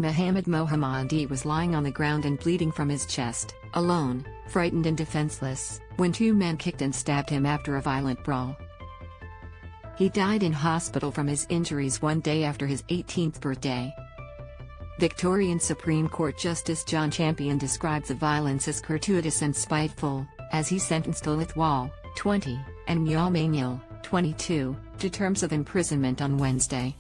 Mohammad Mohammadi was lying on the ground and bleeding from his chest, alone, frightened and defenseless, when two men kicked and stabbed him after a violent brawl. He died in hospital from his injuries one day after his 18th birthday. Victorian Supreme Court Justice John Champion described the violence as gratuitous and spiteful, as he sentenced Alith Wal, 20, and Nyal Mainyal, 22, to terms of imprisonment on Wednesday.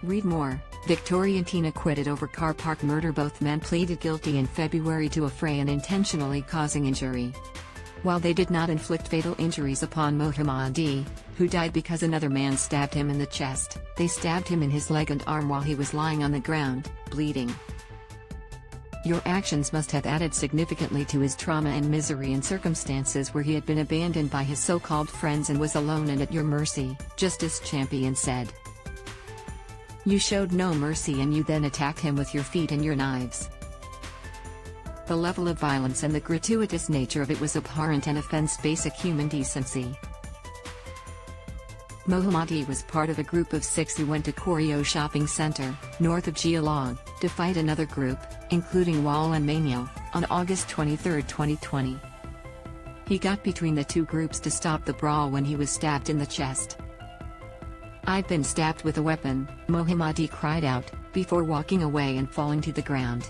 Read more. Victorian teen acquitted over car park murder. Both men pleaded guilty in February to affray and intentionally causing injury. While they did not inflict fatal injuries upon Mohammadi, who died because another man stabbed him in the chest, they stabbed him in his leg and arm while he was lying on the ground, bleeding. Your actions must have added significantly to his trauma and misery in circumstances where he had been abandoned by his so-called friends and was alone and at your mercy, Justice Champion said. You showed no mercy and you then attacked him with your feet and your knives. The level of violence and the gratuitous nature of it was abhorrent and offends basic human decency. Mohammadi was part of a group of 6 who went to Koryo shopping center, north of Geelong, to fight another group, including Wal and Mainyal, on August 23, 2020. He got between the two groups to stop the brawl when he was stabbed in the chest. I've been stabbed with a weapon, Mohammadi cried out, before walking away and falling to the ground.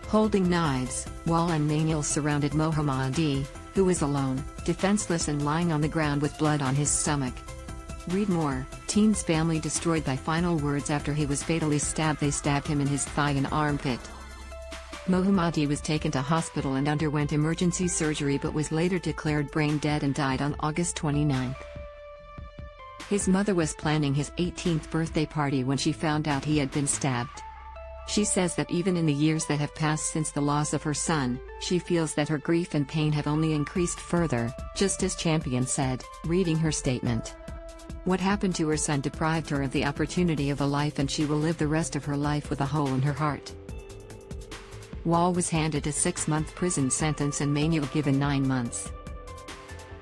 Holding knives, Wal and Mainyal surrounded Mohammadi, who was alone, defenseless and lying on the ground with blood on his stomach. Read more. Teen's family destroyed by final words after he was fatally stabbed. They stabbed him in his thigh and armpit. Mohammadi was taken to hospital and underwent emergency surgery but was later declared brain dead and died on August 29. His mother was planning his 18th birthday party when she found out he had been stabbed. She says that even in the years that have passed since the loss of her son, she feels that her grief and pain have only increased further, Justice Champion said, reading her statement. What happened to her son deprived her of the opportunity of a life and she will live the rest of her life with a hole in her heart. Wal was handed a 6-month prison sentence and Mainyal given 9 months.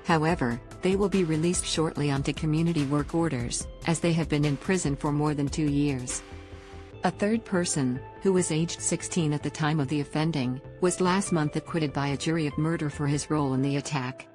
However, they will be released shortly onto community work orders, as they have been in prison for more than 2 years. A third person, who was aged 16 at the time of the offending, was last month acquitted by a jury of murder for his role in the attack.